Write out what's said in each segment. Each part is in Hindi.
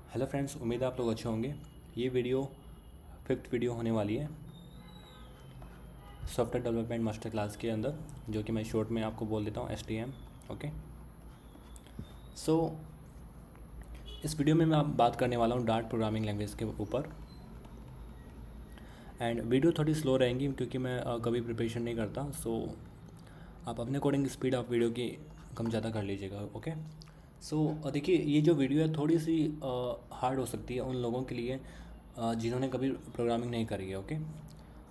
हेलो फ्रेंड्स, उम्मीद है आप लोग अच्छे होंगे। ये वीडियो फिफ्थ वीडियो होने वाली है सॉफ्टवेयर डेवलपमेंट मास्टर क्लास के अंदर, जो कि मैं शॉर्ट में आपको बोल देता हूँ STM। ओके, सो इस वीडियो में मैं बात करने वाला हूँ डार्ट प्रोग्रामिंग लैंग्वेज के ऊपर। एंड वीडियो थोड़ी स्लो रहेंगी क्योंकि मैं कभी प्रिपरेशन नहीं करता। सो आप अपने अकॉर्डिंग स्पीड आप वीडियो की कम ज़्यादा कर लीजिएगा। ओके, सो देखिए, ये जो वीडियो है थोड़ी सी हार्ड हो सकती है उन लोगों के लिए जिन्होंने कभी प्रोग्रामिंग नहीं करी है। ओके,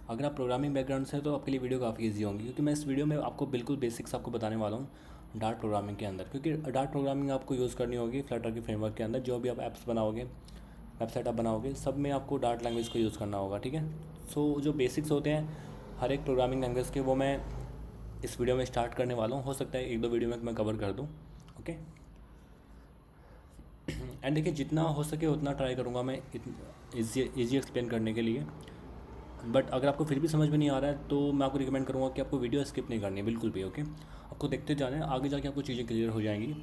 अगर आप प्रोग्रामिंग बैकग्राउंड से हैं तो आपके लिए वीडियो काफ़ी इजी होंगी, क्योंकि मैं इस वीडियो में आपको बिल्कुल बेसिक्स आपको बताने वाला हूँ डार्ट प्रोग्रामिंग के अंदर। क्योंकि डार्ट प्रोग्रामिंग आपको यूज़ करनी होगी फ्लटर के फ्रेमवर्क के अंदर। जो भी आप ऐप्स बनाओगे, वेबसाइट आप बनाओगे, सब में आपको डार्ट लैंग्वेज को यूज़ करना होगा। ठीक है, सो जो बेसिक्स होते हैं हर एक प्रोग्रामिंग लैंग्वेज के, वो मैं इस वीडियो में स्टार्ट करने वाला हूँ। हो सकता है एक दो वीडियो में मैं कवर कर दूँ। ओके, एंड देखिए, जितना हो सके उतना ट्राई करूँगा मैं ईजी एक्सप्लेन करने के लिए। बट अगर आपको फिर भी समझ में नहीं आ रहा है तो मैं आपको रिकमेंड करूँगा कि आपको वीडियो स्किप नहीं करनी है बिल्कुल भी। ओके, आपको देखते जाना है, आगे जाके आपको चीज़ें क्लियर हो जाएंगी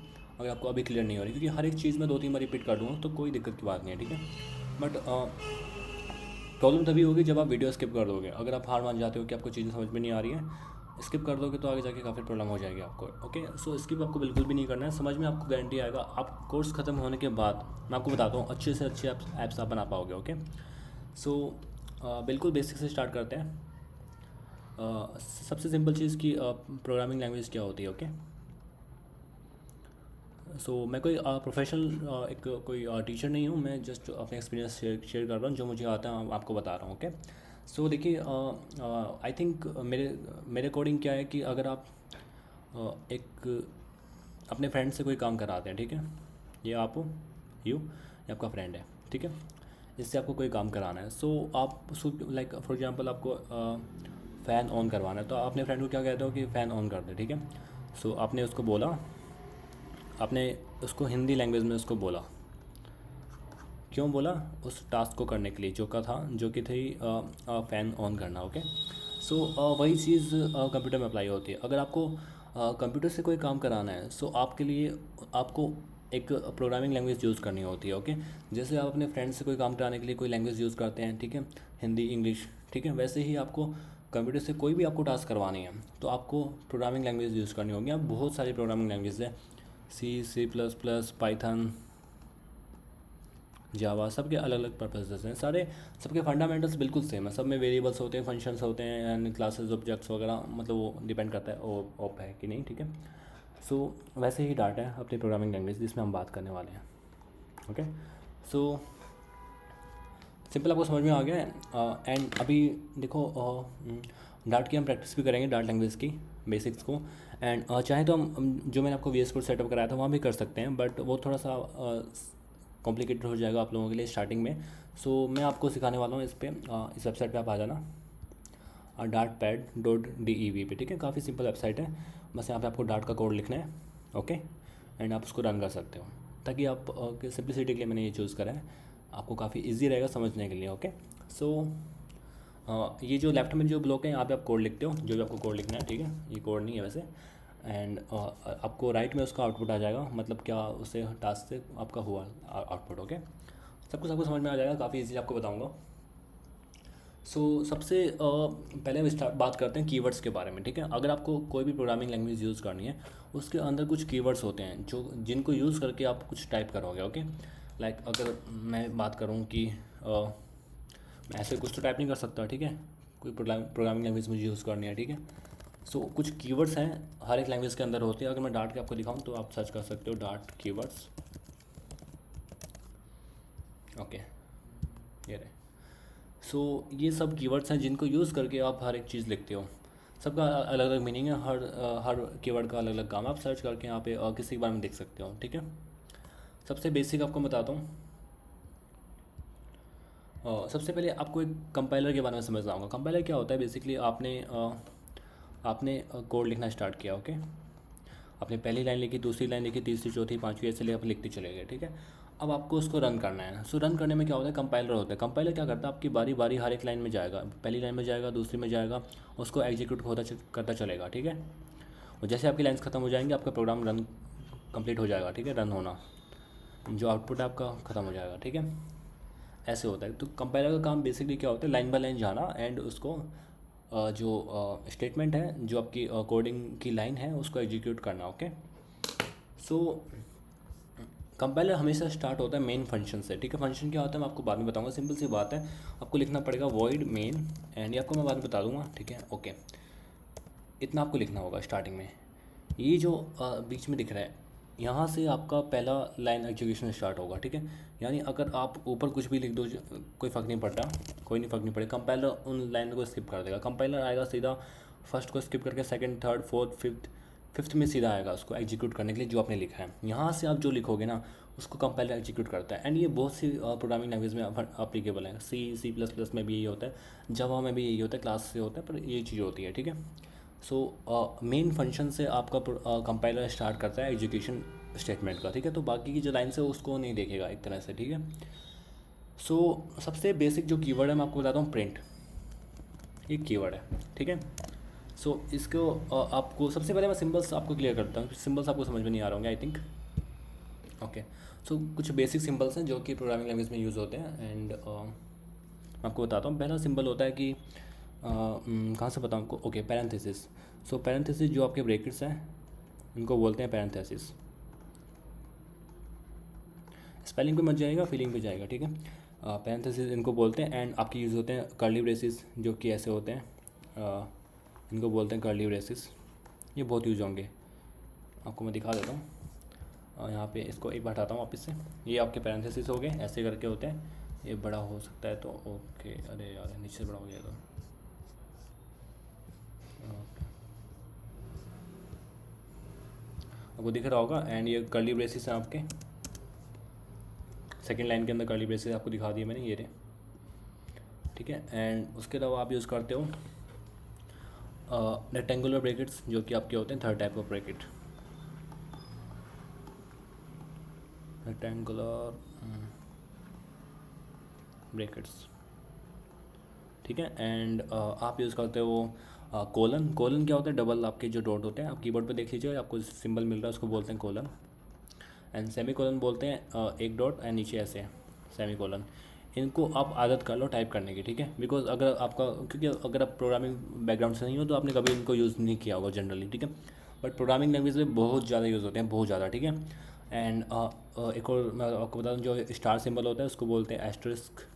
अगर आपको अभी क्लियर नहीं हो रही, क्योंकि हर एक चीज़ मैं 2-3 बार रिपीट कर दूँगा तो कोई दिक्कत की बात नहीं है। ठीक है, बट प्रॉब्लम तभी होगी जब आप वीडियो स्किप कर दोगे। अगर आप हार मान जाते हो कि आपको चीज़ें समझ में नहीं आ रही है, स्किप कर दोगे तो आगे जाके काफ़ी प्रॉब्लम हो जाएगी आपको। ओके, सो स्किप आपको बिल्कुल भी नहीं करना है, समझ में आपको गारंटी आएगा। आप कोर्स ख़त्म होने के बाद मैं आपको बताता हूँ अच्छे से अच्छे ऐप्स आप बना पाओगे। ओके, सो बिल्कुल बेसिक से स्टार्ट करते हैं। सबसे सिंपल चीज़ की प्रोग्रामिंग लैंग्वेज क्या होती है। ओके, सो मैं कोई प्रोफेशनल एक कोई टीचर नहीं हूँ, मैं जस्ट अपने एक्सपीरियंस शेयर कर रहा हूँ, जो मुझे आता है आपको बता रहा हूँ। ओके, सो देखिए, आई थिंक मेरे मेरे अकॉर्डिंग क्या है कि अगर आप एक अपने फ्रेंड से कोई काम कराते हैं, ठीक है, ये आप हो, ये आपका फ्रेंड है, ठीक है, इससे आपको कोई काम कराना है। सो आप उसको लाइक फॉर एग्जांपल आपको फ़ैन ऑन करवाना है, तो आप अपने फ्रेंड को क्या कहते हो कि फ़ैन ऑन कर दे। ठीक है, सो आपने उसको बोला, आपने उसको हिंदी लैंग्वेज में उसको बोला। क्यों बोला? उस टास्क को करने के लिए, जो कि थी फ़ैन ऑन करना। ओके, सो वही चीज़ कंप्यूटर में अप्लाई होती है। अगर आपको कंप्यूटर से कोई काम कराना है, सो आपके लिए आपको एक प्रोग्रामिंग लैंग्वेज यूज़ करनी होती है। ओके, जैसे आप अपने फ्रेंड से कोई काम कराने के लिए कोई लैंग्वेज यूज़ करते हैं, ठीक है, हिंदी, इंग्लिश, ठीक है, वैसे ही आपको कंप्यूटर से कोई भी आपको टास्क करवानी है तो आपको प्रोग्रामिंग लैंग्वेज यूज़ करनी होगी। अब बहुत सारी प्रोग्रामिंग लैंग्वेज है, C++, पाइथन, जावा, सबके अलग अलग पर्पसेस हैं सारे। सबके फंडामेंटल्स बिल्कुल सेम है, सब में वेरिएबल्स होते हैं, फंक्शंस होते हैं एंड क्लासेस, ऑब्जेक्ट्स वगैरह, मतलब वो डिपेंड करता है ओप है कि नहीं। ठीक है, सो वैसे ही डाटा है अपनी प्रोग्रामिंग लैंग्वेज जिसमें हम बात करने वाले हैं। ओके, सो सिंपल आपको समझ में आ गया है। एंड अभी देखो, डार्ट की हम प्रैक्टिस भी करेंगे, डार्ट लैंग्वेज की बेसिक्स को। एंड चाहे तो हम जो मैंने आपको VS कोड सेटअप कराया था वहाँ भी कर सकते हैं, बट वो थोड़ा सा कॉम्प्लिकेटेड हो जाएगा आप लोगों के लिए स्टार्टिंग में। सो मैं आपको सिखाने वाला हूँ इस वेबसाइट पे आप आ जाना, dartpad.dev पे। ठीक है, काफ़ी सिंपल वेबसाइट है, बस यहाँ पे आपको डार्ट का कोड लिखना है। ओके, एंड आप उसको रन कर सकते हो, ताकि आप सिंप्लिसिटी के लिए मैंने ये चूज़ करा है, आपको काफ़ी इजी रहेगा समझने के लिए। ओके, सो ये जो लेफ्ट में जो ब्लॉक है यहाँ पे आप कोड लिखते हो, जो भी आपको कोड लिखना है। ठीक है, ये कोड नहीं है वैसे। एंड आपको राइट में उसका आउटपुट आ जाएगा, मतलब क्या उसे टास्क से आपका हुआ आउटपुट। ओके, सबको समझ में आ जाएगा, काफ़ी इजी आपको बताऊँगा। सबसे पहले हम स्टार्ट बात करते हैं कीवर्ड्स के बारे में। ठीक है, अगर आपको कोई भी प्रोग्रामिंग लैंग्वेज यूज़ करनी है, उसके अंदर कुछ कीवर्ड्स होते हैं जो जिनको यूज़ करके आप कुछ टाइप करोगे। ओके, लाइक अगर मैं बात करूँ कि मैं ऐसे कुछ तो टाइप नहीं कर सकता। ठीक है, कोई प्रोग्रामिंग लैंग्वेज मुझे यूज़ करनी है। ठीक है, सो कुछ कीवर्ड्स हैं हर एक लैंग्वेज के अंदर होते हैं। अगर मैं डार्ट के आपको दिखाऊँ तो आप सर्च कर सकते हो डार्ट कीवर्ड्स। ओके, ये रहे। ये सब कीवर्ड्स हैं जिनको यूज़ करके आप हर एक चीज़ लिखते हो। सबका अलग अलग मीनिंग है, हर कीवर्ड का अलग अलग काम। आप सर्च करके यहाँ पे किसी के बारे में देख सकते हो। ठीक है, सबसे बेसिक आपको बताता हूँ। सबसे पहले आपको एक कंपाइलर के बारे में समझना होगा। कंपाइलर क्या होता है? बेसिकली आपने कोड लिखना स्टार्ट किया। ओके, आपने पहली लाइन लिखी, दूसरी लाइन लिखी, तीसरी, चौथी, पाँचवीं, ऐसे आप लिखते चले गए। ठीक है, अब आपको उसको रन करना है। रन करने में क्या होता है? कंपाइलर होता है। कंपाइलर क्या करता है? आपकी बारी बारी हर एक लाइन में जाएगा, पहली लाइन में जाएगा, दूसरी में जाएगा, उसको एग्जीक्यूट करता चलेगा। ठीक है, और जैसे आपकी लाइन्स खत्म हो जाएंगी आपका प्रोग्राम रन कंप्लीट हो जाएगा। ठीक है, रन होना। जो आउटपुट है आपका ख़त्म हो जाएगा, ठीक है। ऐसे होता है। तो कंपाइलर का काम बेसिकली क्या होता है, लाइन बाय लाइन जाना एंड उसको जो स्टेटमेंट है, जो आपकी कोडिंग की लाइन है, उसको एग्जीक्यूट करना, ओके। सो कंपाइलर हमेशा स्टार्ट होता है मेन फंक्शन से, ठीक है। फंक्शन क्या होता है मैं आपको बाद में बताऊंगा, सिंपल सी बात है। आपको लिखना पड़ेगा वॉइड मेन, एंड ये आपको मैं बाद में बता दूंगा, ठीक है, ओके। इतना आपको लिखना होगा स्टार्टिंग में। ये जो बीच में दिख रहा है, यहाँ से आपका पहला लाइन एग्जीक्यूशन स्टार्ट होगा, ठीक है। यानी अगर आप ऊपर कुछ भी लिख दो कोई फ़र्क नहीं पड़ता, कोई नहीं फ़र्क नहीं पड़ेगा, कंपाइलर उन लाइन को स्किप कर देगा। कंपाइलर आएगा सीधा फर्स्ट को स्किप करके सेकंड, थर्ड, फोर्थ, फिफ्थ में सीधा आएगा उसको एग्जीक्यूट करने के लिए जो आपने लिखा है। यहाँ से आप जो लिखोगे ना उसको कंपाइलर एग्जीक्यूट करता है। एंड ये बहुत सी प्रोग्रामिंग लैंग्वेज में अप्लीकेबल है। सी प्लस प्लस में भी यही होता है, जावा में भी यही होता है, क्लास से होता है, पर ये चीज़ होती है, ठीक है। सो मेन फंक्शन से आपका कंपाइलर स्टार्ट करता है एग्जीक्यूशन स्टेटमेंट का, ठीक है। तो बाकी की जो लाइन्स है उसको नहीं देखेगा एक तरह से, ठीक है। सो सबसे बेसिक जो कीवर्ड है मैं आपको बताता हूँ, प्रिंट एक कीवर्ड है, ठीक है। सो इसको आपको सबसे पहले मैं सिंबल्स आपको क्लियर करता हूँ, सिंबल्स आपको समझ में नहीं आ रहे होंगे आई थिंक, ओके। सो कुछ बेसिक सिंबल्स हैं जो कि प्रोग्रामिंग लैंग्वेज में यूज़ होते हैं, एंड मैं आपको बताता हूँ। पहला सिंबल होता है कि कहाँ से बताऊँ आपको, ओके, पैरेंथेसिस। सो पैरेंथेसिस जो आपके ब्रैकेट्स हैं इनको बोलते हैं पैरेंथेसिस। स्पेलिंग पे मत जाएगा, फीलिंग पे जाएगा, ठीक है। पैरेंथेसिस इनको बोलते हैं, एंड आपके यूज़ होते हैं कर्ली ब्रेसिस जो कि ऐसे होते हैं, इनको बोलते हैं कर्ली ब्रेसिस। ये बहुत यूज़ होंगे, आपको मैं दिखा देता हूँ। यहाँ पे इसको एक बार हटाता हूँ वापस से। ये आपके पैरेंथेसिस हो गए, ऐसे करके होते हैं। ये बड़ा हो सकता है तो ओके, अरे यार नीचे से बड़ा हो गया तो आपको दिख रहा होगा। एंड ये कर्ली ब्रेसिस हैं आपके, सेकेंड लाइन के अंदर कर्ली ब्रेसिस आपको दिखा दिए मैंने, ये रहे, ठीक है। एंड उसके अलावा आप यूज़ करते हो रेक्टेंगुलर ब्रैकेट्स जो कि आपके होते हैं third type of bracket, rectangular brackets, ठीक है। एंड आप यूज़ करते हो कोलन। कोलन क्या होता है, डबल आपके जो डॉट होते हैं, आप कीबोर्ड पे देख लीजिए, आपको सिंबल मिल रहा है उसको बोलते हैं कोलन। एंड सेमी कोलन बोलते हैं एक डॉट एंड नीचे ऐसे सेमी कोलन। इनको आप आदत कर लो टाइप करने की, ठीक है। बिकॉज अगर आपका, क्योंकि अगर आप प्रोग्रामिंग बैकग्राउंड से नहीं हो तो आपने कभी इनको यूज़ नहीं किया होगा जनरली, ठीक है। बट प्रोग्रामिंग लैंग्वेज में बहुत ज़्यादा यूज़ होते हैं, बहुत ज़्यादा, ठीक है। एंड एक और मैं आपको बता दूँ, जो स्टार सिंबल होता है उसको बोलते हैं एस्टरिस्क,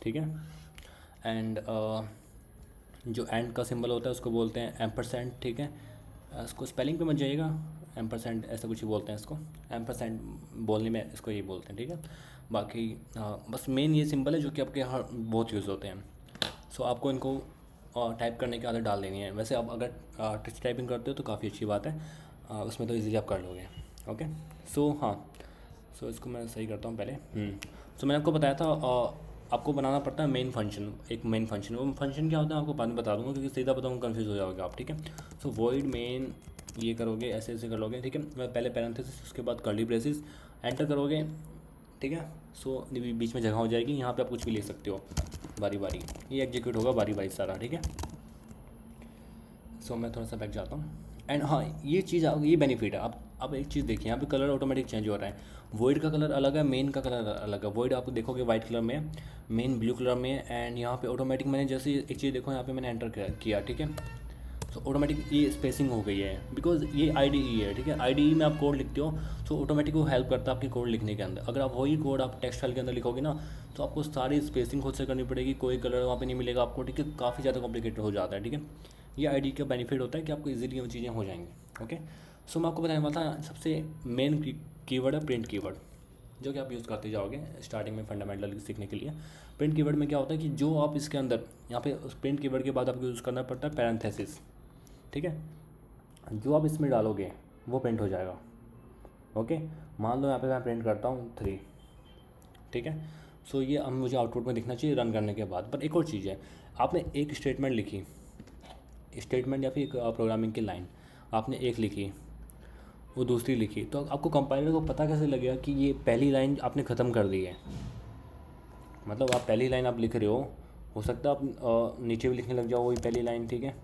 ठीक है। एंड जो एंड का सिंबल होता है उसको बोलते हैं एम्परसेंट, ठीक है। इसको स्पेलिंग पे मत जाइएगा, एम्परसेंट ऐसा कुछ ही बोलते हैं इसको, एम्परसेंट बोलने में इसको ये बोलते हैं, ठीक है। बाकी बस मेन ये सिंबल है जो कि आपके हर बहुत यूज़ होते हैं। सो आपको इनको टाइप करने की आदत डाल देनी है। वैसे आप अगर टेक्स्ट टाइपिंग करते हो तो काफ़ी अच्छी बात है, उसमें तो इजीली आप कर लोगे, ओके। सो हाँ, सो इसको मैं सही करता हूँ पहले। सो मैंने आपको बताया था आपको बनाना पड़ता है मेन फंक्शन, एक मेन फंक्शन। वो फंक्शन क्या होता है आपको बाद में बता दूंगा, क्योंकि सीधा बताऊँगा कन्फ्यूज़ हो जाओगे आप, ठीक है। सो वॉइड मेन ये करोगे, ऐसे ऐसे कर लोगे, ठीक है। मैं पहले पैरेंथेसिस, उसके बाद कर्ली ब्रेसिस, एंटर करोगे, ठीक है। सो बीच में जगह हो जाएगी, यहाँ पे आप कुछ भी ले सकते हो बारी बारी, ये एग्जीक्यूट होगा बारी बारी सारा, ठीक है। सो मैं थोड़ा सा बैक जाता हूँ। एंड हाँ, ये चीज़, ये बेनिफिट है। अब एक चीज़ देखिए, यहाँ पे कलर ऑटोमेटिक चेंज हो रहा है। वॉइड का कलर अलग है, मेन का कलर अलग है। वॉइड आप देखोगे वाइट कलर में है, मेन ब्लू कलर में है। एंड यहाँ पे ऑटोमेटिक मैंने जैसे एक चीज़ देखो, यहाँ पे मैंने एंटर किया, ठीक है। तो ऑटोमेटिक ये स्पेसिंग हो गई है, बिकॉज ये IDE है, ठीक है। IDE में आप कोड लिखते हो तो ऑटोमेटिक वो हेल्प करता है आपके कोड लिखने के अंदर। अगर आप वही कोड आप टेक्स्ट फाइल के अंदर लिखोगे ना तो आपको सारी स्पेसिंग खुद से करनी पड़ेगी, कोई कलर वहाँ पे नहीं मिलेगा आपको, ठीक है। काफ़ी ज़्यादा कॉम्प्लिकेटेड हो जाता है, ठीक है। ये IDE का बेनिफिट होता है कि आपको इजीली वो चीज़ें हो जाएंगी, ओके। सो मैं आपको बताने वाला था, सबसे मेन कीवर्ड है प्रिंट कीवर्ड, जो कि आप यूज़ करते जाओगे स्टार्टिंग में फंडामेंटल सीखने के लिए। प्रिंट कीवर्ड में क्या होता है कि जो आप इसके अंदर, यहाँ पे प्रिंट कीवर्ड के बाद आपको यूज़ करना पड़ता है पैरेंथेसिस, ठीक है। जो आप इसमें डालोगे वो प्रिंट हो जाएगा, ओके। मान लो यहाँ पे मैं प्रिंट करता हूँ 3, ठीक है। सो ये अब मुझे आउटपुट में दिखना चाहिए रन करने के बाद। पर एक और चीज़ है, आपने एक स्टेटमेंट लिखी, स्टेटमेंट या फिर एक प्रोग्रामिंग की लाइन आपने एक लिखी, वो दूसरी लिखी, तो आपको कंपाइलर को पता कैसे लगेगा कि ये पहली लाइन आपने ख़त्म कर दी है। मतलब आप पहली लाइन आप लिख रहे हो सकता है आप नीचे भी लिखने लग जाओ वही पहली लाइन, ठीक है।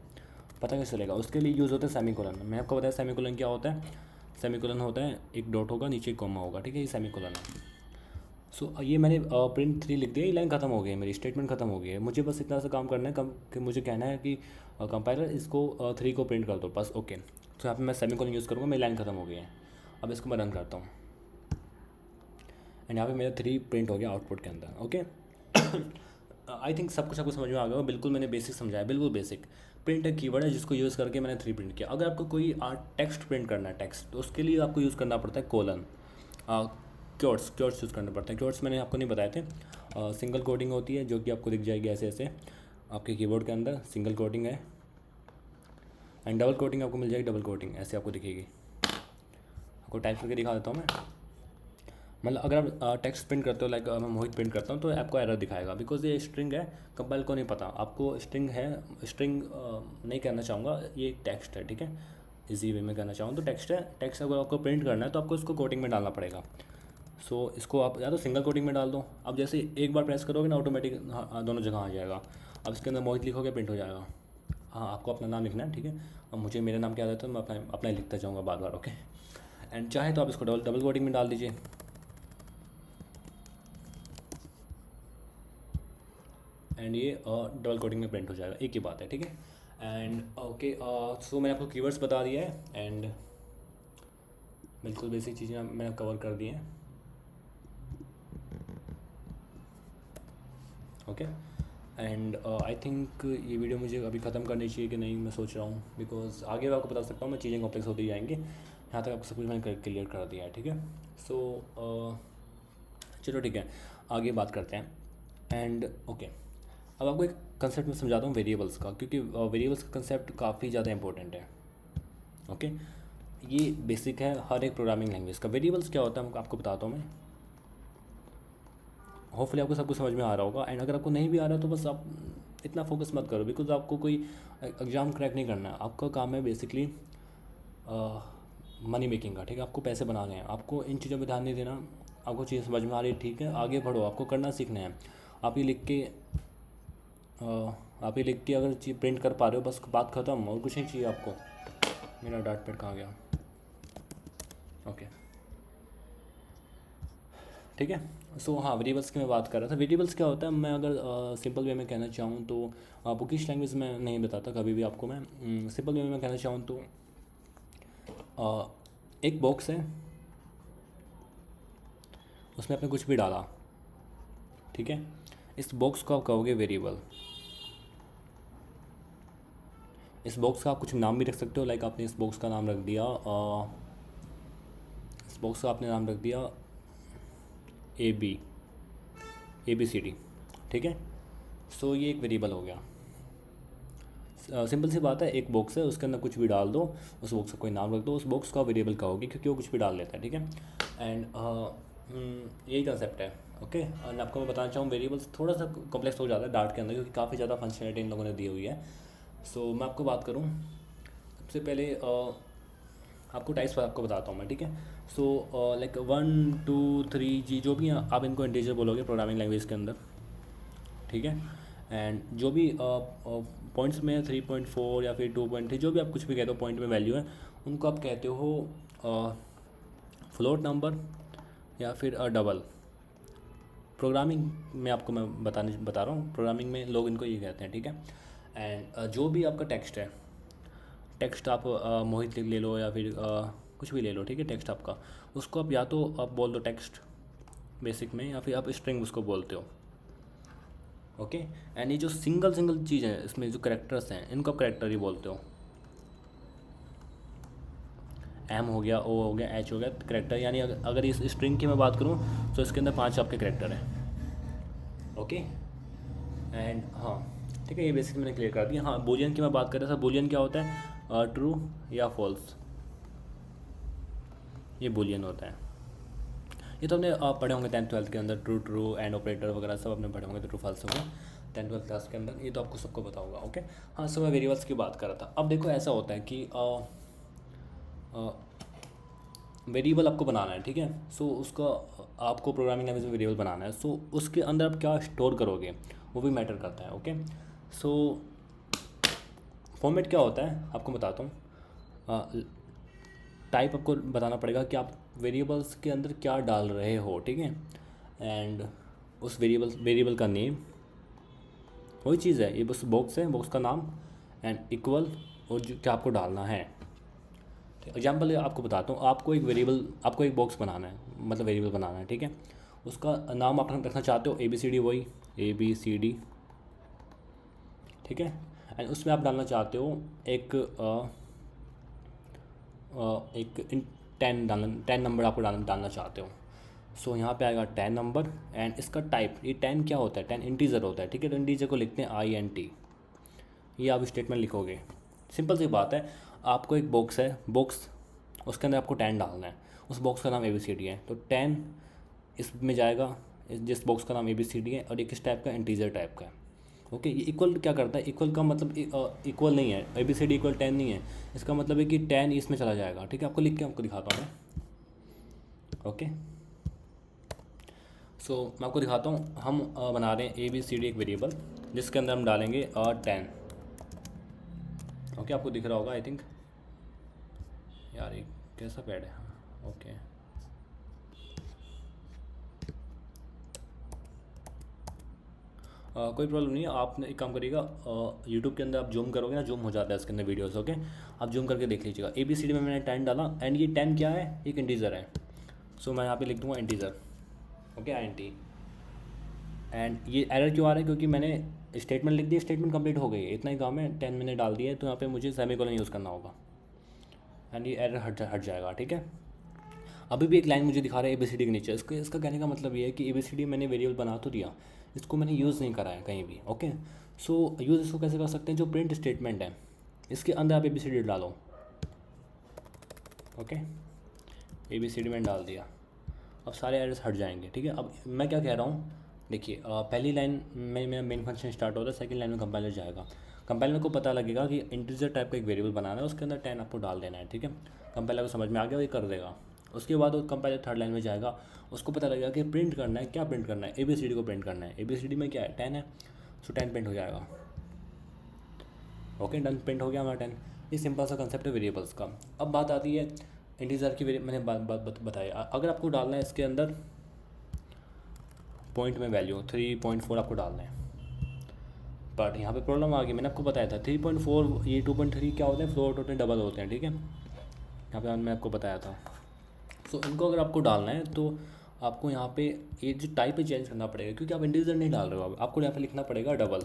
पता कैसे चलेगा, उसके लिए यूज़ होता है सेमीकोलन। मैं आपको बताया सेमीकोलन क्या होता है। सेमीकोलन होता है, एक डॉट होगा, नीचे एक कॉमा होगा, ठीक है, ये सेमीकोलन है। सो ये मैंने प्रिंट 3 लिख दिया, ये लाइन ख़त्म हो गई है, मेरी स्टेटमेंट ख़त्म हो गई है। मुझे बस इतना सा काम करना है कि मुझे कहना है कि कंपाइलर इसको 3 को प्रिंट कर दो बस, ओके। तो यहाँ पे मैं सेमीकोलन यूज़ करूँगा, मेरी लाइन ख़त्म हो गई है। अब इसको मैं रन करता हूँ एंड यहाँ पे मेरा 3 प्रिंट हो गया आउटपुट के अंदर, ओके। आई थिंक सब कुछ आपको समझ में आ गया, बिल्कुल मैंने बेसिक समझाया, बिल्कुल बेसिक। प्रिंट एक कीवर्ड है जिसको यूज़ करके मैंने 3 प्रिंट किया। अगर आपको कोई टेक्स्ट प्रिंट करना है, टेक्स्ट, तो उसके लिए आपको यूज़ करना पड़ता है कोलन, क्योर्ड्स यूज़ करना पड़ता है। क्योर्ड्स मैंने आपको नहीं बताए थे। सिंगल कोडिंग होती है जो कि आपको दिख जाएगी ऐसे ऐसे आपके कीबोर्ड के अंदर, सिंगल कोडिंग है। एंड डबल कोटिंग आपको मिल जाएगी, डबल कोटिंग ऐसे आपको दिखेगी। आपको टाइप करके दिखा देता हूँ मैं। मतलब अगर आप टेक्स्ट प्रिंट करते हो, लाइक मैं मोहित प्रिंट करता हूँ, तो आपको एरर दिखाएगा, बिकॉज ये स्ट्रिंग है, कंपाइल को नहीं पता आपको स्ट्रिंग है। स्ट्रिंग नहीं कहना चाहूँगा, ये टेक्स्ट है, ठीक है, इजी वे में कहना चाहूँ तो टेक्स्ट है। टेक्स्ट अगर आपको प्रिंट करना है तो आपको इसको कोटिंग में डालना पड़ेगा। सो इसको आप या तो सिंगल कोटिंग में डाल दो। अब जैसे एक बार प्रेस करोगे ना, ऑटोमेटिक दोनों जगह आ जाएगा। अब इसके अंदर मोहित लिखोगे, प्रिंट हो जाएगा। हाँ, आपको अपना नाम लिखना है, ठीक है। अब मुझे मेरा नाम क्या आता है तो मैं अपना ही लिखता जाऊँगा बार बार, ओके। एंड चाहे तो आप इसको डबल कोटिंग में डाल दीजिए। एंड ये डबल कोडिंग में प्रिंट हो जाएगा, एक ही बात है, ठीक है। एंड ओके, सो मैंने आपको कीवर्ड्स बता दिया है एंड बिल्कुल बेसिक चीज़ें मैंने कवर कर दी हैं, ओके। एंड आई थिंक ये वीडियो मुझे अभी ख़त्म करनी चाहिए कि नहीं, मैं सोच रहा हूँ, बिकॉज आगे मैं आपको बता सकता हूँ, मैं चीज़ें कॉम्प्लेक्स होती जाएंगी। यहाँ तक आपको सब कुछ मैंने क्लियर कर दिया है, ठीक है। सो चलो ठीक है, आगे बात करते हैं। एंड ओके, अब आपको एक कंसेप्ट में समझाता हूँ वेरिएबल्स का, क्योंकि वेरिएबल्स का कंसेप्ट काफ़ी ज़्यादा इंपॉर्टेंट है, ओके। ये बेसिक है हर एक प्रोग्रामिंग लैंग्वेज का। वेरिएबल्स क्या होता है आपको बताता हूँ मैं। होपफुली आपको सब कुछ समझ में आ रहा होगा। एंड अगर आपको नहीं भी आ रहा तो बस आप इतना फोकस मत करो, बिकॉज आपको कोई एग्ज़ाम क्रैक नहीं करना है। आपका काम है बेसिकली मनी मेकिंग का, ठीक है। आपको पैसे बनाने हैं, आपको इन चीज़ों पर ध्यान नहीं देना। आपको चीज़ समझ में आ रही है, ठीक है, आगे बढ़ो, आपको करना सीखना है। आप ये लिख के अगर चीज़ प्रिंट कर पा रहे हो, बस बात ख़त्म, और कुछ नहीं चाहिए आपको। मेरा डाट पैड कहाँ गया, ओके, ठीक है। सो हाँ, वेरिएबल्स की मैं बात कर रहा था। वेरिएबल्स क्या होता है, मैं अगर सिंपल वे में कहना चाहूँ तो बुकिश लैंग्वेज में नहीं बताता कभी भी आपको मैं। सिंपल वे में कहना चाहूँ तो एक बॉक्स है, उसमें आपने कुछ भी डाला, ठीक है, इस बॉक्स को आप कहोगे वेरिएबल। इस बॉक्स का आप कुछ नाम भी रख सकते हो, लाइक आपने इस बॉक्स का नाम रख दिया इस बॉक्स का आपने नाम रख दिया ABCD, ठीक है। सो ये एक वेरिएबल हो गया। सिंपल सी बात है, एक बॉक्स है, उसके अंदर कुछ भी डाल दो, उस बॉक्स का कोई नाम रख दो, उस बॉक्स का वेरिएबल कहोगे, क्योंकि वो कुछ भी डाल लेता है, ठीक है। एंड यही कंसेप्ट है, ओके। और आपको मैं बताना चाहूँ, वेरिएबल्स थोड़ा सा कॉम्प्लेक्स हो जाता है डार्ट के अंदर, क्योंकि काफ़ी ज़्यादा फंक्शनलिटी इन लोगों ने दी हुई है। सो मैं आपको बात करूँ, सबसे पहले आपको टाइप्स आपको बताता हूँ मैं, ठीक है। सो लाइक 1 2 3 जी, जो भी आप इनको इंटीजर बोलोगे प्रोग्रामिंग लैंग्वेज के अंदर, ठीक है। एंड जो भी पॉइंट्स में 3.4 या फिर 2.3, जो भी आप कुछ भी कहते हो पॉइंट में वैल्यू है, उनको आप कहते हो फ्लोट नंबर या फिर डबल। प्रोग्रामिंग में आपको मैं बता रहा हूँ, प्रोग्रामिंग में लोग इनको ये कहते हैं, ठीक है। एंड जो भी आपका टेक्स्ट है, टेक्स्ट आप मोहित ले लो या फिर कुछ भी ले लो, ठीक है, टेक्स्ट आपका, उसको आप या तो आप बोल दो टेक्स्ट बेसिक में, या फिर आप स्ट्रिंग उसको बोलते हो, ओके। एंड ये जो सिंगल चीज़ है, इसमें जो करेक्टर्स हैं, इनको आप करेक्टर ही बोलते हो। एम हो गया, ओ हो गया, एच हो गया, करेक्टर। यानी अगर इस स्ट्रिंग की मैं बात करूँ तो इसके अंदर 5 आपके करेक्टर हैं, ओके। एंड हाँ, ठीक है, ये बेसिक मैंने क्लियर कर दिया। हाँ, बूलियन की मैं बात कर रहा था। बूलियन क्या होता है, ट्रू या फॉल्स, ये बूलियन होता है। ये तो हमने पढ़े होंगे 10th 12th के अंदर, ट्रू एंड ऑपरेटर वगैरह सब अपने पढ़े होंगे, तो ट्रू फॉल्स होगा 10th 12th क्लास के अंदर, ये तो आपको सबको पता होगा, ओके। हाँ, सो मैं वेरिएबल्स की बात कर रहा था। अब देखो, ऐसा होता है कि वेरिएबल आपको बनाना है, ठीक है। सो उसका आपको प्रोग्रामिंग लैंग्वेज में वेरिएबल बनाना है, सो उसके अंदर आप क्या स्टोर करोगे वो भी मैटर करता है, ओके। सो फॉर्मेट क्या होता है आपको बताता हूँ। टाइप आपको बताना पड़ेगा कि आप वेरिएबल्स के अंदर क्या डाल रहे हो, ठीक है। एंड उस वेरिएबल का नेम, वही चीज़ है, ये बस बॉक्स है, बॉक्स का नाम एंड इक्वल, और जो क्या आपको डालना है। एग्जाम्पल आपको बताता हूँ, आपको एक बॉक्स बनाना है, मतलब वेरिएबल बनाना है, ठीक है। उसका नाम आप रखना चाहते हो ABCD, वही ABCD, ठीक है। एंड उसमें आप डालना चाहते हो एक एक 10 नंबर आपको डालना चाहते हो। सो यहाँ पे आएगा 10 नंबर एंड इसका टाइप, ये 10 क्या होता है, 10 इंटीजर होता है, ठीक है। तो इंटीजर को लिखते हैं INT, ये आप स्टेटमेंट लिखोगे। सिंपल सी बात है, आपको एक बॉक्स है, बॉक्स उसके अंदर आपको 10 डालना है, उस बॉक्स का नाम ABCD है, तो 10 इसमें जाएगा, जिस बॉक्स का नाम ABCD है, और एक इस टाइप का इंटीजर टाइप का है। ओके, ये इक्वल क्या करता है, इक्वल का मतलब इक्वल नहीं है, ABCD इक्वल 10 नहीं है, इसका मतलब है कि 10 इसमें चला जाएगा, ठीक है। आपको लिख के आपको दिखाता हूँ मैं। ओके, सो मैं आपको दिखाता हूँ, हम बना रहे हैं ABCD एक वेरिएबल जिसके अंदर हम डालेंगे 10। ओके, आपको दिख रहा होगा आई थिंक, यार ये कैसा पैड है, हाँ ओके। कोई प्रॉब्लम नहीं है, आप एक काम करिएगा, यूट्यूब के अंदर आप जूम करोगे ना, जूम हो जाता है इसके अंदर वीडियोस, ओके। आप जूम करके देख लीजिएगा। ABCD में मैंने 10 डाला एंड ये 10 क्या है, एक इंटीजर है। सो मैं यहाँ पे लिख दूँगा इंटीजर, ओके, INT। एंड ये एरर क्यों आ रहा है, क्योंकि मैंने स्टेटमेंट लिख दी, स्टेटमेंट कंप्लीट हो गई है, इतना ही काम है, 10 मैंने डाल दिया है, तो यहाँ पे मुझे सेमीकोलन यूज़ करना होगा एंड ये एरर हट जाएगा, ठीक है। अभी भी एक लाइन मुझे दिखा रहा है ABCD के नीचे, इसका कहने का मतलब ये है कि ABCD मैंने वेरिएबल बना तो दिया, इसको मैंने यूज़ नहीं करा है कहीं भी, ओके। सो यूज़ इसको कैसे कर सकते हैं, जो प्रिंट स्टेटमेंट है इसके अंदर आप ABCD डालो, ओके। ABCD मैंने डाल दिया, अब सारे एरर्स हट जाएंगे, ठीक है। अब मैं क्या कह रहा हूँ, देखिए पहली लाइन में मेरा मेन फंक्शन स्टार्ट होता है, सेकंड लाइन में कंपाइलर जाएगा, कंपाइलर को पता लगेगा कि इंटीजर टाइप का एक वेरिएबल बनाना है, उसके अंदर 10 आपको डाल देना है, ठीक है। कंपाइलर को समझ में आ गया, वो कर देगा। उसके बाद वो कंपाइलर थर्ड लाइन में जाएगा, उसको पता लगेगा कि प्रिंट करना है, क्या प्रिंट करना है, ABCD को प्रिंट करना है, ABCD में क्या है, 10 है, सो 10 प्रिंट हो जाएगा, ओके, डन, प्रिंट हो गया हमारा 10। ये सिंपल सा कंसेप्ट है वेरिएबल्स का। अब बात आती है इंटीजर की, मैंने बात बताई, अगर आपको डालना है इसके अंदर पॉइंट में वैल्यू 3.4 आपको डालना है, बट यहाँ पे प्रॉब्लम आ गई, मैंने आपको बताया था 3.4, ये 2.3 क्या होते हैं, फ्लोट होते हैं, डबल होते हैं, ठीक है। यहाँ पे मैंने आपको बताया था। सो इनको अगर आपको डालना है तो आपको यहाँ पे ये जो टाइप है चेंज करना पड़ेगा, क्योंकि आप इंटीजर नहीं डाल रहे हो, आपको यहाँ पे लिखना पड़ेगा डबल।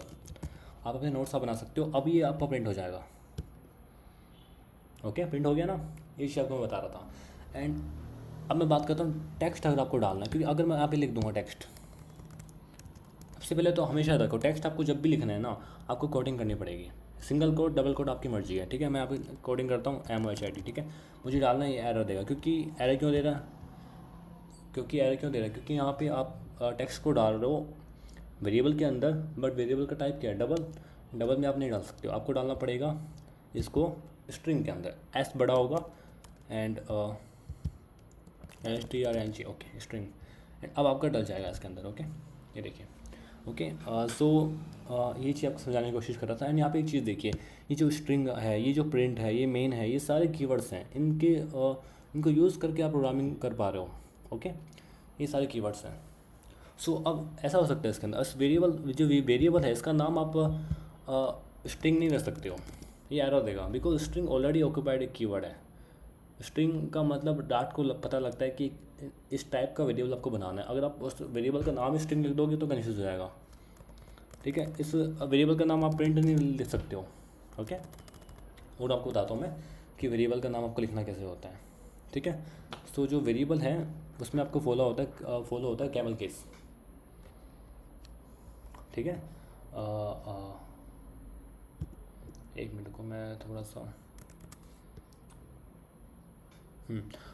आप अपने नोट्स आप बना सकते हो, अभी ये आपका प्रिंट हो जाएगा, ओके, प्रिंट हो गया ना, ये चीज़ आपको मैं बता रहा था। एंड अब मैं बात करता हूँ टेक्स्ट अगर आपको डालना है, क्योंकि अगर मैं यहाँ पे लिख दूँगा टेक्स्ट, सबसे पहले तो हमेशा रखो टेक्स्ट, आपको जब भी लिखना है ना, आपको कोडिंग करनी पड़ेगी, सिंगल कोड डबल कोड आपकी मर्जी है, ठीक है। मैं यहाँ पे कोडिंग करता हूँ MOHIT, ठीक है। मुझे डालना है, ये एरर देगा, क्योंकि एरर क्यों दे रहा है, क्योंकि यहाँ पे आप टेक्स्ट को डाल रहे हो वेरिएबल के अंदर, बट वेरिएबल का टाइप क्या है, डबल में आप नहीं डाल सकते हो, आपको डालना पड़ेगा इसको स्ट्रिंग के अंदर, एस बड़ा होगा and STRNG, okay, string. And अब आपका डल जाएगा इसके अंदर, ओके, ये देखिए, ओके। सो ये चीज़ आपको समझाने की कोशिश कर रहा था। एंड यहाँ पे एक चीज़ देखिए, ये जो स्ट्रिंग है, ये जो प्रिंट है, ये मेन है, ये सारे कीवर्ड्स हैं, इनको यूज़ करके आप प्रोग्रामिंग कर पा रहे हो, ओके, ये सारे कीवर्ड्स हैं। सो अब ऐसा हो सकता है इसके अंदर इस वेरिएबल है, इसका नाम आप स्ट्रिंग नहीं रख सकते हो, ये एरर देगा, बिकॉज स्ट्रिंग ऑलरेडी ऑक्यूपाइड एक कीवर्ड है। स्ट्रिंग का मतलब डाट को पता लगता है कि इस टाइप का वेरिएबल आपको बनाना है, अगर आप उस वेरिएबल का नाम स्ट्रिंग लिख दोगे तो कन्फ्यूज हो जाएगा, ठीक है। इस वेरिएबल का नाम आप प्रिंट नहीं लिख सकते हो, ओके। और आपको बताता हूँ मैं कि वेरिएबल का नाम आपको लिखना कैसे होता है, ठीक है। सो जो वेरिएबल है उसमें आपको फॉलो होता है कैमल केस, ठीक है। एक मिनट को मैं थोड़ा सा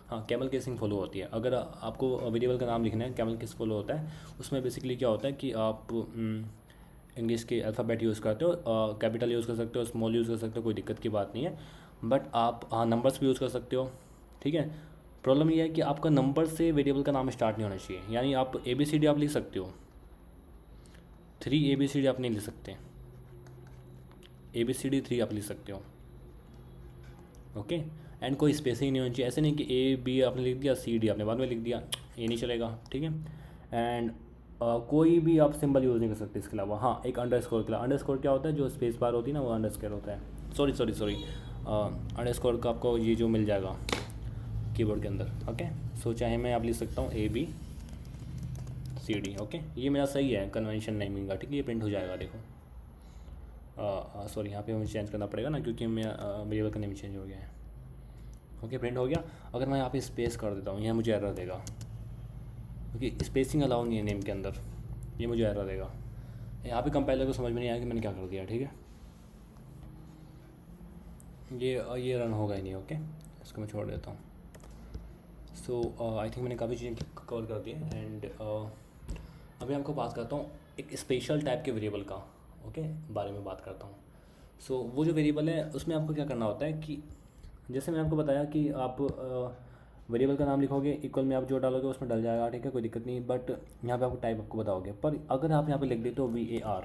हाँ, कैमल केसिंग फॉलो होती है, अगर आपको वेरिएबल का नाम लिखना है, कैमल केस फॉलो होता है। उसमें बेसिकली क्या होता है कि आप इंग्लिश के अल्फ़ाबेट यूज़ करते हो, कैपिटल यूज़ कर सकते हो, स्मॉल यूज़ कर सकते हो, कोई दिक्कत की बात नहीं है, बट आप नंबर्स भी यूज़ कर सकते हो, ठीक है। प्रॉब्लम ये है कि आपका नंबर से वेरिएबल का नाम स्टार्ट नहीं होना चाहिए, यानी आप ABCD आप लिख सकते हो, 3 ABCD आप नहीं लिख सकते, ABCD 3 आप लिख सकते हो, ओके। एंड कोई स्पेस ही नहीं होनी चाहिए। ऐसे नहीं कि ए बी आपने लिख दिया, सी डी आपने बाद में लिख दिया, ये नहीं चलेगा, ठीक है। एंड कोई भी आप सिंबल यूज़ नहीं कर सकते इसके अलावा। हाँ, एक अंडरस्कोर के अलावा, अंडरस्कोर क्या होता है, जो स्पेस बार होती है ना वो अंडरस्कोर होता है, सॉरी अंडरस्कोर का आपको ये जो मिल जाएगा कीबोर्ड के अंदर, ओके। सो चाहे मैं आप लिख सकता हूँ A B C D, okay. ये मेरा सही है कन्वेंशन नेमिंग का, ठीक है। ये प्रिंट हो जाएगा, देखो। सॉरी, यहाँ पे मुझे चेंज करना पड़ेगा ना, क्योंकि मैं वेरिएबल का नेम चेंज हो गया है, ओके। प्रिंट हो गया। अगर मैं यहाँ पे स्पेस कर देता हूँ, यह मुझे एरर देगा, क्योंकि स्पेसिंग अलाउ नहीं है नेम के अंदर, ये मुझे एरर देगा। यहाँ पे कंपाइलर को समझ में नहीं आया कि मैंने क्या कर दिया, ठीक है। ये रन होगा ही नहीं, ओके। इसको मैं छोड़ देता हूँ। सो आई थिंक मैंने काफ़ी चीज़ें कवर कर दी है। एंड अभी आपको बात करता हूँ एक स्पेशल टाइप के वेरिएबल का, ओके, बारे में बात करता हूँ। सो वो जो वेरिएबल है उसमें आपको क्या करना होता है कि जैसे मैंने आपको बताया कि आप वेरिएबल का नाम लिखोगे, इक्वल में आप जो डालोगे उसमें डल जाएगा, ठीक है, कोई दिक्कत नहीं। बट यहाँ पे आपको टाइप आपको बताओगे, पर अगर आप यहाँ पे लिख देते हो VAR,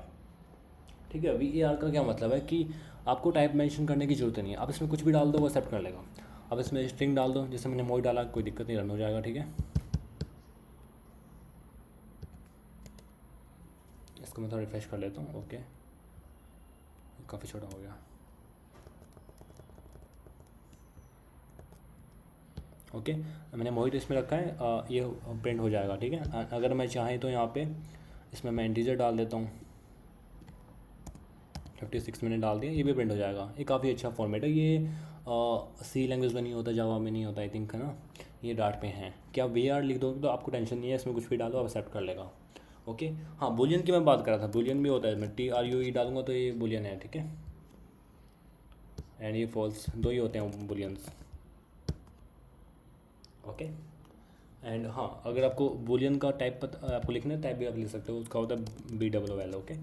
ठीक है। VAR का क्या मतलब है कि आपको टाइप मेंशन करने की ज़रूरत नहीं है, आप इसमें कुछ भी डाल दो वो एक्सेप्ट कर लेगा। अब इसमें स्ट्रिंग डाल दो, जैसे मैंने मोई डाला, कोई दिक्कत नहीं, रन हो जाएगा, ठीक है। इसको मैं थोड़ा रिफ्रेश कर लेता हूँ, ओके। काफ़ी छोटा हो गया, ओके। मैंने मोहित इसमें रखा है, ये प्रिंट हो जाएगा, ठीक है। अगर मैं चाहें तो यहाँ पे इसमें मैं इंटीजर डाल देता हूँ, 56 मैंने डाल दिया, ये भी प्रिंट हो जाएगा। ये काफ़ी अच्छा फॉर्मेट है। ये सी लैंग्वेज में नहीं होता, जावा में नहीं होता, आई थिंक, है ना। ये डार्ट पे हैं कि आप VAR लिख दोगे तो आपको टेंशन नहीं है, इसमें कुछ भी डालो आप एक्सेप्ट कर लेगा, ओके। हाँ, बुलियन की मैं बात कर रहा था, बुलियन भी होता है, मैं TRUE डालूंगा तो ये बुलियन है, ठीक है। एंड ये फॉल्स, दो ही होते हैं बुलियंस, ओके। एंड हाँ, अगर आपको बुलियन का टाइप आपको लिखना है, टाइप भी आप लिख सकते हो, उसका होता है BOOL, ओके।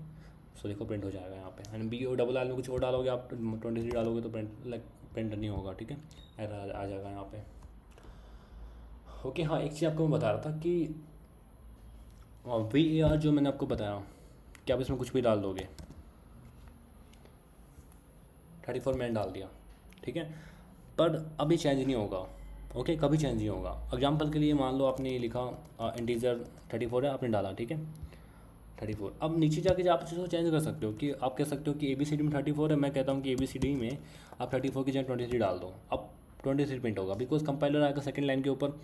सो देखो प्रिंट हो जाएगा यहाँ पे। एंड BOOL में कुछ और डालोगे आप, 23 डालोगे तो प्रिंट नहीं होगा, ठीक है, एरर आ जाएगा यहाँ पे, ओके। हाँ, एक चीज़ आपको मैं बता रहा था कि VAR जो मैंने आपको बताया कि आप इसमें कुछ भी डाल दोगे, 34 मैंने डाल दिया, ठीक है, पर अभी चेंज नहीं होगा, ओके, कभी चेंज नहीं होगा। एग्जाम्पल के लिए मान लो आपने ये लिखा इंटीजर 34 है, आपने डाला, ठीक है, 34। अब नीचे जाके आप इसको चेंज कर सकते हो कि आप कह सकते हो कि ABCD में 34 है, मैं कहता हूँ कि ABCD में आप 34 की जगह 23 डाल दो, अब 23 प्रिंट होगा, बिकॉज कंपाइलर आएगा सेकंड लाइन के ऊपर,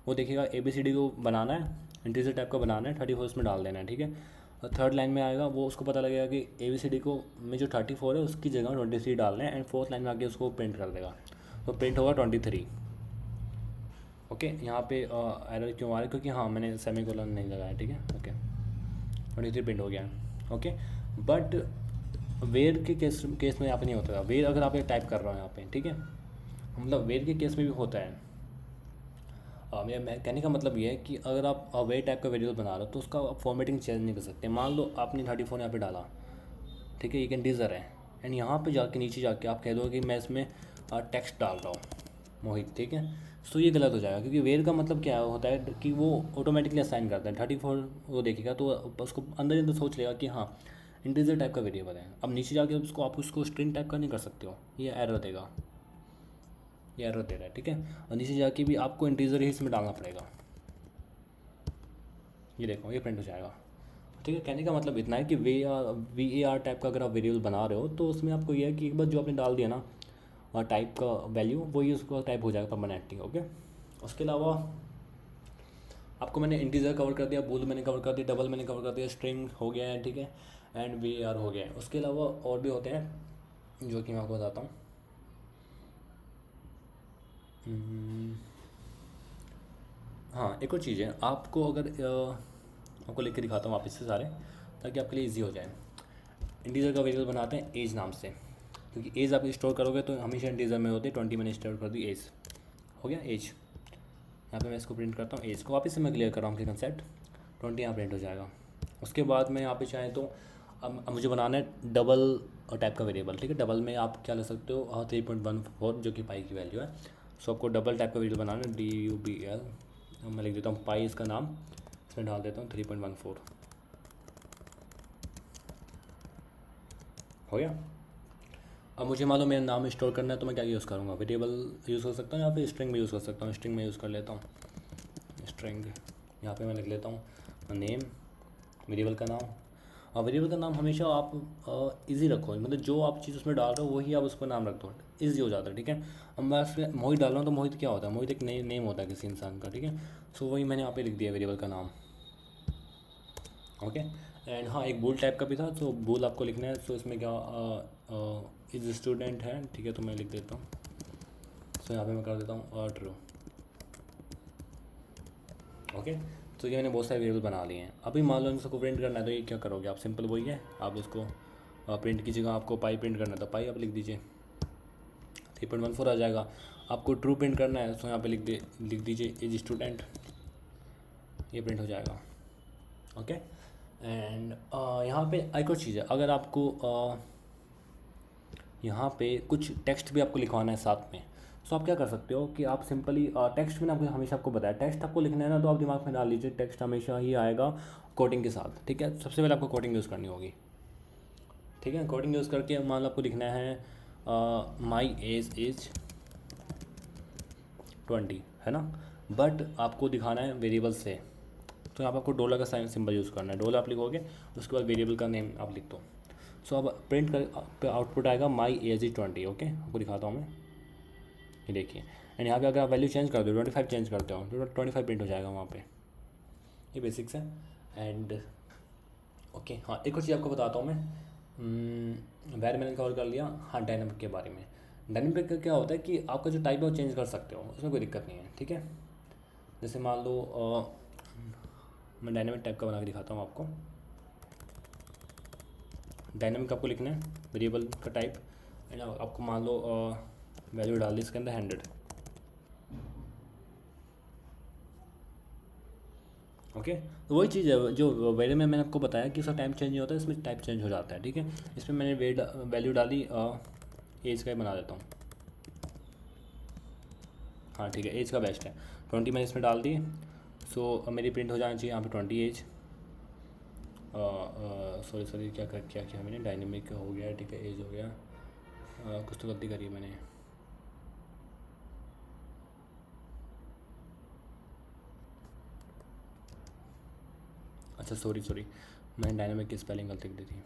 वो देखेगा ABCD को बनाना है, इंटीजर टाइप का बनाना है, 34 में डाल देना है, ठीक है। और थर्ड लाइन में आएगा, वो उसको पता लगेगा कि ABCD को में जो 34 है उसकी जगह 23 डालना है, एंड फोर्थ लाइन में आके उसको प्रिंट कर देगा, तो प्रिंट होगा 23, ओके। यहाँ पे एरर क्यों आ रहा है, क्योंकि हाँ मैंने सेमीकोलन नहीं लगाया, ठीक है, ओके। 23 प्रिंट हो गया, ओके। बट वेर के केस में यहाँ पे नहीं होता है। वेर अगर आप ये टाइप कर रहे हो यहाँ पे, ठीक है, मतलब वेर के केस में भी होता है। मैं कहने का मतलब ये है कि अगर आप वेर टाइप का वेरिएबल बना रहे हो तो उसका आप फॉर्मेटिंग चेंज नहीं कर सकते। मान लो आपने 34 यहाँ पे डाला, ठीक है, ये इंटीजर है, एंड यहाँ पे जाके नीचे जाके आप कह दो कि मैं इसमें टेक्स्ट डाल रहा हूँ मोहित, ठीक है, तो ये गलत हो जाएगा, क्योंकि वेर का मतलब क्या होता है कि वो ऑटोमेटिकली असाइन करता है 34, वो देखेगा तो उसको अंदर ही अंदर सोच लेगा कि हाँ इंटीजर टाइप का वेरिएबल है। अब नीचे जाके उसको आप उसको स्ट्रिंग टाइप का नहीं कर सकते हो, ये एरर देगा, ये एरर दे रहा है, ठीक है। और नीचे जाके भी आपको इंटीजर ही इसमें डालना पड़ेगा, ये देखो ये प्रिंट हो जाएगा, ठीक है। कहने का मतलब इतना है कि VAR टाइप का अगर आप वेरिएबल बना रहे हो तो उसमें आपको ये है कि एक बार जो आपने डाल दिया ना और टाइप का वैल्यू, वही उसका टाइप हो जाएगा परमानेंटली, ओके। उसके अलावा आपको मैंने इंटीजर कवर कर दिया, बूल मैंने कवर कर दिया, डबल मैंने कवर कर दिया, स्ट्रिंग हो गया है, ठीक है, एंड VAR हो गया है। उसके अलावा और भी होते हैं जो कि मैं आपको बताता हूँ। हाँ, एक और चीज़ है, आपको अगर आपको लिख के दिखाता हूँ वापस से सारे, ताकि आपके लिए ईजी हो जाए। इंटीजर का वेरिएबल बनाते हैं एज नाम से, क्योंकि एज आप स्टोर करोगे तो हमेशा इंटीजर में होते हैं। 20 मैंने स्टोर कर दी, एज हो गया, एज। यहाँ पे मैं इसको प्रिंट करता हूँ, एज को वापस से मैं क्लियर कर रहा हूँ कि कंसेप्ट 20 यहाँ प्रिंट हो जाएगा। उसके बाद मैं यहाँ पे चाहें तो अब मुझे बनाना है डबल टाइप का वेरिएबल, ठीक है। डबल में आप क्या ले सकते हो 3.14 जो कि पाई की वैल्यू है। सो आपको डबल टाइप का वेरिएबल बनाना है, DUBL, मैं लिख देता हूँ पाई इसका नाम, इसमें डाल देता हूँ 3.14, हो गया। अब मुझे मालूम मेरा नाम स्टोर करना है तो मैं क्या यूज़ करूँगा, वेरिएबल यूज़ कर सकता हूँ या फिर स्ट्रिंग में यूज़ कर सकता हूँ। स्ट्रिंग में यूज़ कर लेता हूँ, स्ट्रिंग यहाँ पे मैं लिख लेता हूँ नेम, वेरिएबल का नाम। और वेरिएबल का नाम हमेशा आप इजी रखो, मतलब जो आप चीज़ उसमें डाल रहे हो वही आप उसका नाम रख दो, इजी हो जाता है। ठीक है, अब मैं उसमें मोहित डाल रहा हूँ तो मोहित क्या होता है, मोहित एक नेम होता है किसी इंसान का। ठीक है, सो वही मैंने यहाँ पे लिख दिया वेरिएबल का नाम। ओके, एंड हाँ एक बूल टाइप का भी था, तो बूल आपको लिखना है। सो इसमें क्या इज स्टूडेंट है, ठीक है, तो मैं लिख देता हूँ। सो यहाँ पे मैं कर देता हूँ ट्रू। ओके, तो ये मैंने बहुत सारे वेरिएबल बना लिए हैं। अभी मान लो इन सबको प्रिंट करना है तो ये क्या करोगे आप, सिंपल वही है, आप इसको प्रिंट की जगह आपको पाई प्रिंट करना है तो पाई आप लिख दीजिए, 3.14 आ जाएगा। आपको ट्रू प्रिंट करना है तो यहाँ पे लिख दीजिए इज स्टूडेंट, ये प्रिंट हो जाएगा। ओके, एंड यहाँ पे एक और चीज़ है, अगर आपको यहाँ पे कुछ टेक्स्ट भी आपको लिखवाना है साथ में, तो आप क्या कर सकते हो कि आप सिंपली टेक्स्ट में आपको हमेशा आपको बताया टेक्स्ट आपको लिखना है ना, तो आप दिमाग में डाल लीजिए टेक्स्ट हमेशा ही आएगा कोडिंग के साथ। ठीक है, सबसे पहले आपको कोडिंग यूज़ करनी होगी। ठीक है, कोडिंग यूज़ करके मान लो आपको लिखना है माई एज इज 20, है ना, बट आपको दिखाना है वेरिएबल से, तो यहाँ पर आपको डॉलर का साइन सिंबल यूज़ करना है, डॉलर आप लिखोगे, उसके बाद वेरिएबल का नेम आप लिख दो। सो अब प्रिंट कर पे आउटपुट आएगा माई एज इज 20। ओके, आपको दिखाता हूँ मैं, ये देखिए। एंड यहाँ पे अगर आप वैल्यू चेंज कर दो, 25 चेंज करते हो तो 25 प्रिंट हो जाएगा वहाँ पे। ये बेसिक्स है। एंड ओके, हाँ एक और चीज़ आपको बताता हूँ मैं, वैर मैंने कवर कर लिया। हाँ डायनामिक के बारे में, डायनामिक का क्या होता है कि आपका जो टाइप है वो चेंज कर सकते हो, उसमें कोई दिक्कत नहीं है। ठीक है, जैसे मान लो मैं डायनामिक टाइप का बना के दिखाता हूँ आपको। डायनामिक आपको लिखना है वेरिएबल का टाइप, एंड आपको मान लो वैल्यू डाल दी इसके अंदर 100। ओके, तो वही चीज़ है जो वेरिएबल में मैंने आपको बताया कि उसका टाइम चेंज नहीं होता है, इसमें टाइप चेंज हो जाता है। ठीक है, इसमें मैंने वैल्यू डाली एज का ही बना देता हूँ। हाँ ठीक है, एज का बेस्ट है, 20 मैंने इसमें डाल दी। सो मेरी प्रिंट हो जाना चाहिए यहाँ पे 20 एज। सॉरी क्या क्या किया मैंने, डायनेमिक हो गया, ठीक है, एज हो गया, कुछ तो गलती करी मैंने। अच्छा सॉरी मैंने डायनेमिक की स्पेलिंग गलती कर दी थी।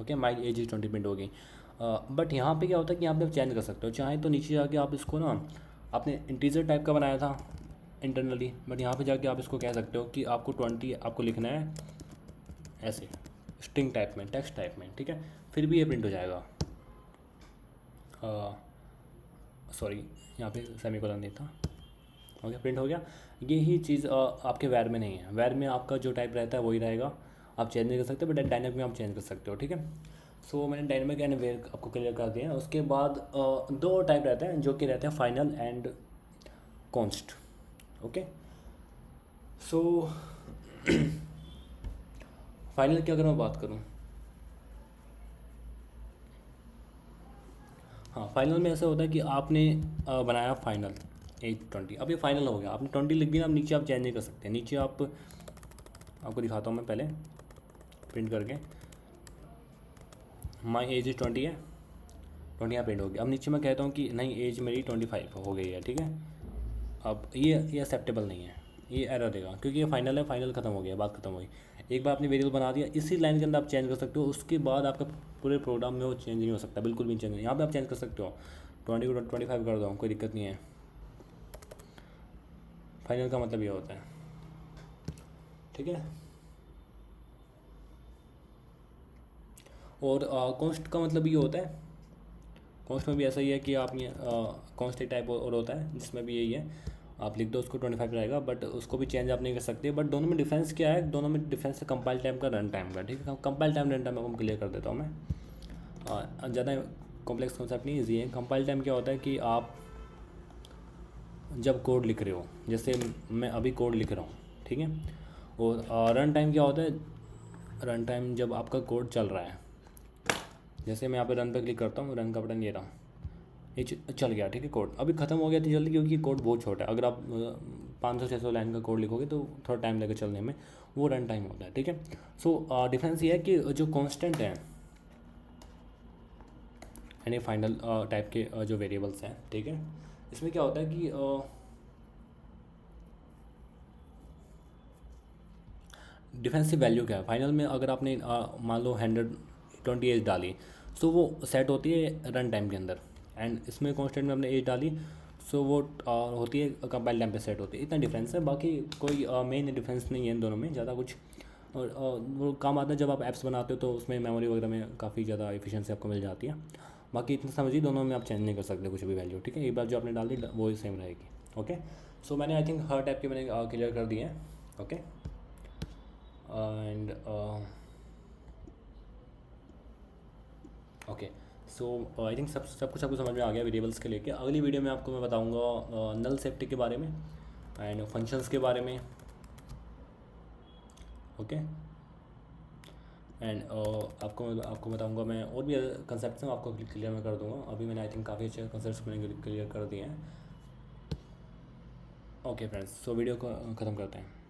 Okay, my age is 20 print हो गई। बट यहाँ पे क्या होता है कि यहाँ पे आप चेंज कर सकते हो, चाहे तो नीचे जाके आप इसको ना, आपने इंटीजर टाइप का बनाया था इंटरनली, बट यहाँ पे जाके आप इसको कह सकते हो कि आपको 20 आपको लिखना है ऐसे स्ट्रिंग टाइप में, टेक्स्ट टाइप में। ठीक है, फिर भी ये प्रिंट हो जाएगा। सॉरी यहाँ पे सेमीकोलन नहीं था। ओके, प्रिंट हो गया। यही चीज़ आपके वैर में नहीं है, वैर में आपका जो टाइप रहता है वही रहेगा, आप चेंज नहीं कर सकते, बट डायनेमिक में आप चेंज कर सकते हो। ठीक है, सो मैंने डायनेमिक एंड वेयर आपको क्लियर कर दिया है। उसके बाद दो टाइप रहते हैं जो कि रहते हैं final and const. Okay, so final की अगर मैं बात करूँ, हाँ फाइनल में ऐसा होता है कि आपने बनाया फाइनल 820, अब ये फाइनल हो गया, आपने 20 लिख दिया, अब नीचे आप चेंज नहीं कर सकते। नीचे आपको दिखाता हूँ मैं पहले प्रिंट करके, माई एज इज 20 है, 20 यहाँ प्रिंट हो गया। अब नीचे मैं कहता हूँ कि नहीं एज मेरी 25 हो गई है। ठीक है, अब ये एक्सेप्टेबल नहीं है, ये एरर देगा, क्योंकि ये फाइनल है, फाइनल खत्म हो गया, बात खत्म हो गई। एक बार आपने वेरिएबल बना दिया, इसी लाइन के अंदर आप चेंज कर सकते हो, उसके बाद आपका पूरे प्रोग्राम में वो चेंज नहीं हो सकता, बिल्कुल भी चेंज नहीं। यहाँ पे आप चेंज कर सकते हो, 20 को 25 कर दो, कोई दिक्कत नहीं है। फाइनल का मतलब ये होता है। ठीक है, और कॉन्स्ट का मतलब ये होता है, कॉन्स्ट में भी ऐसा ही है कि आप ये कॉन्स्ट एक टाइप और होता है जिसमें भी यही है, आप लिख दो उसको 25 रहेगा, बट उसको भी चेंज आप नहीं कर सकते। बट दोनों में डिफरेंस क्या है, दोनों में डिफरेंस है कंपाइल टाइम का, रन टाइम का। ठीक है, कंपाइल टाइम रन टाइम आपको क्लियर कर देता हूँ मैं, ज़्यादा कॉम्प्लेक्स कॉन्सेप्ट नहीं, ईजी है। कंपाइल टाइम क्या होता है कि आप जब कोड लिख रहे हो, जैसे मैं अभी कोड लिख रहा हूँ, ठीक है, और रन टाइम क्या होता है, रन टाइम जब आपका कोड चल रहा है, जैसे मैं यहाँ पे रन पे क्लिक करता हूँ, रन का बटन ये रहा, ये चल गया। ठीक है, कोड अभी ख़त्म हो गया इतनी जल्दी, क्योंकि कोड बहुत छोटा है, अगर आप 500-600 लाइन का कोड लिखोगे तो थोड़ा टाइम लगेगा चलने में, वो रन टाइम होता है। ठीक है, सो डिफरेंस ये है कि जो कांस्टेंट है, एंड ये फाइनल टाइप के जो वेरिएबल्स हैं, ठीक है। इसमें क्या होता है कि डिफेंसिव वैल्यू क्या है फाइनल में, अगर आपने मान लो 120 एज डाली, सो वो सेट होती है रन टाइम के अंदर, एंड इसमें कॉन्स्टेंट में हमने एज डाली, सो वो होती है कंपाइल टाइम पे सेट होती है। इतना डिफरेंस है, बाकी कोई मेन डिफरेंस नहीं है इन दोनों में ज़्यादा कुछ। और वो काम आता है जब आप ऐप्स बनाते हो, तो उसमें मेमोरी वगैरह में काफ़ी ज़्यादा एफिशिएंसी आपको मिल जाती है। बाकी इतना समझिए, दोनों में आप चेंज नहीं कर सकते कुछ भी वैल्यू, ठीक है। एक बार जो आपने डाल दी वो ही सेम रहेगी। ओके, सो मैंने आई थिंक हर टाइप के मैंने क्लियर कर दिए हैं। Okay, and okay, so I think सब कुछ आपको समझ में आ गया वेरिएबल्स के लेके। अगली वीडियो में आपको मैं बताऊंगा नल सेफ्टी के बारे में एंड फंक्शंस के बारे में। ओके, एंड आपको बताऊंगा मैं, और भी कंसेप्ट हैं आपको क्लियर मैं कर दूंगा। अभी मैंने आई थिंक काफ़ी अच्छे कंसेप्ट मैंने क्लियर कर दिए हैं। ओके फ्रेंड्स, सो वीडियो को ख़त्म करते हैं।